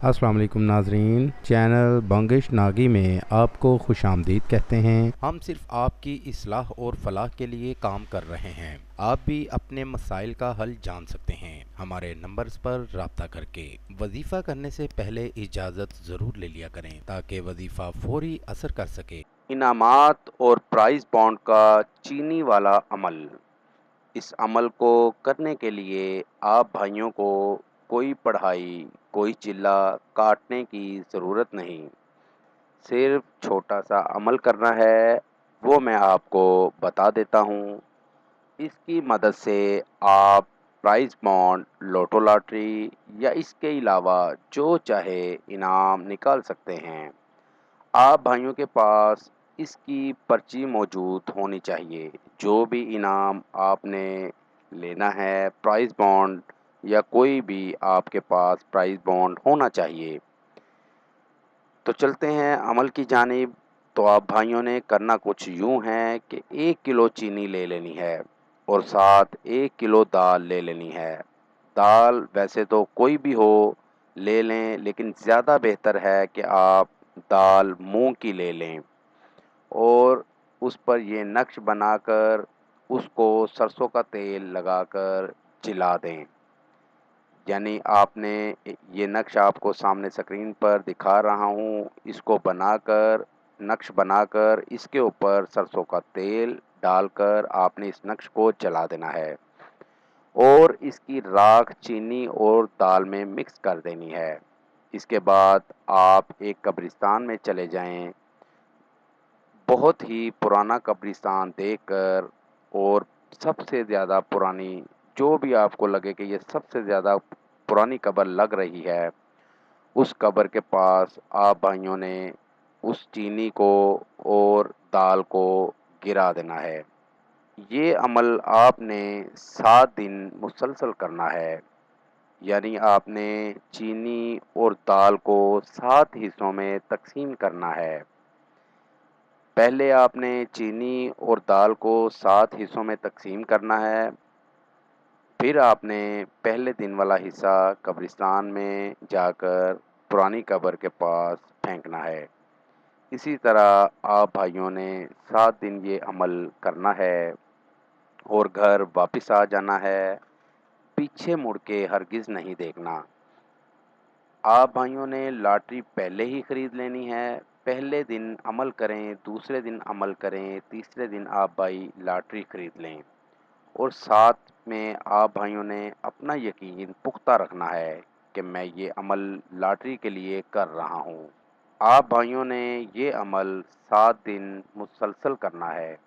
अस्सलाम वालेकुम नाजरीन, चैनल बंगिश नागी में आपको खुश आमदीद कहते हैं। हम सिर्फ आपकी इस्लाह और फलाह के लिए काम कर रहे हैं। आप भी अपने मसाइल का हल जान सकते हैं हमारे नंबर्स पर राब्ता करके। वजीफ़ा करने से पहले इजाज़त ज़रूर ले लिया करें ताकि वजीफ़ा फौरी असर कर सके। इनामात और प्राइज़ बॉन्ड का चीनी वाला अमल। इस अमल को करने के लिए आप भाइयों को कोई पढ़ाई, कोई चिल्ला काटने की ज़रूरत नहीं। सिर्फ छोटा सा अमल करना है, वो मैं आपको बता देता हूँ। इसकी मदद से आप प्राइज़ बॉन्ड, लोटो लॉटरी या इसके अलावा जो चाहे इनाम निकाल सकते हैं। आप भाइयों के पास इसकी पर्ची मौजूद होनी चाहिए। जो भी इनाम आपने लेना है, प्राइज़ बॉन्ड या कोई भी आपके पास प्राइज़ बॉन्ड होना चाहिए। तो चलते हैं अमल की जानिब। तो आप भाइयों ने करना कुछ यूँ है कि 1 किलो चीनी ले लेनी है और साथ 1 किलो दाल ले लेनी है। दाल वैसे तो कोई भी हो ले लें, लेकिन ज़्यादा बेहतर है कि आप दाल मूंग की ले लें और उस पर ये नक्श बनाकर उसको सरसों का तेल लगाकर चिल्ला दें। यानी आपने ये नक्श आपको सामने स्क्रीन पर दिखा रहा हूँ, इसको बनाकर नक्श बनाकर इसके ऊपर सरसों का तेल डालकर आपने इस नक्श को जला देना है और इसकी राख चीनी और दाल में मिक्स कर देनी है। इसके बाद आप एक कब्रिस्तान में चले जाएं, बहुत ही पुराना कब्रिस्तान देखकर और सबसे ज़्यादा पुरानी, जो भी आपको लगे कि ये सबसे ज़्यादा पुरानी कब्र लग रही है, उस कब्र के पास आप भाइयों ने उस चीनी को और दाल को गिरा देना है। ये अमल आपने 7 दिन मुसलसल करना है। यानी आपने चीनी और दाल को 7 हिस्सों में तकसीम करना है। पहले आपने चीनी और दाल को 7 हिस्सों में तकसीम करना है। फिर आपने पहले दिन वाला हिस्सा कब्रिस्तान में जाकर पुरानी कब्र के पास फेंकना है। इसी तरह आप भाइयों ने 7 दिन ये अमल करना है और घर वापस आ जाना है। पीछे मुड़ के हरगिज़ नहीं देखना। आप भाइयों ने लॉटरी पहले ही ख़रीद लेनी है। पहले दिन अमल करें, दूसरे दिन अमल करें, तीसरे दिन आप भाई लॉटरी ख़रीद लें और साथ में आप भाइयों ने अपना यकीन पुख्ता रखना है कि मैं ये अमल लॉटरी के लिए कर रहा हूँ। आप भाइयों ने ये अमल 7 दिन मुसलसल करना है।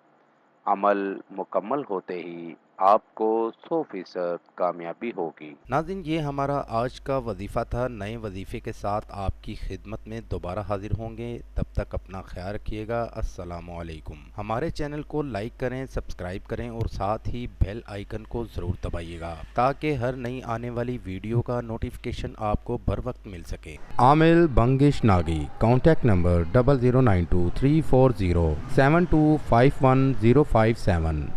अमल मुकम्मल होते ही आपको 100% कामयाबी होगी। नाज़रीन, ये हमारा आज का वजीफ़ा था। नए वजीफ़े के साथ आपकी खिदमत में दोबारा हाजिर होंगे। तब तक अपना ख्याल रखिएगा। अस्सलामु अलैकुम। हमारे चैनल को लाइक करें, सब्सक्राइब करें और साथ ही बेल आइकन को ज़रूर दबाइएगा ताकि हर नई आने वाली वीडियो का नोटिफिकेशन आपको बर वक्त मिल सके। आमिल बंगिश नागी, कॉन्टैक्ट नंबर 0092 340 7251057।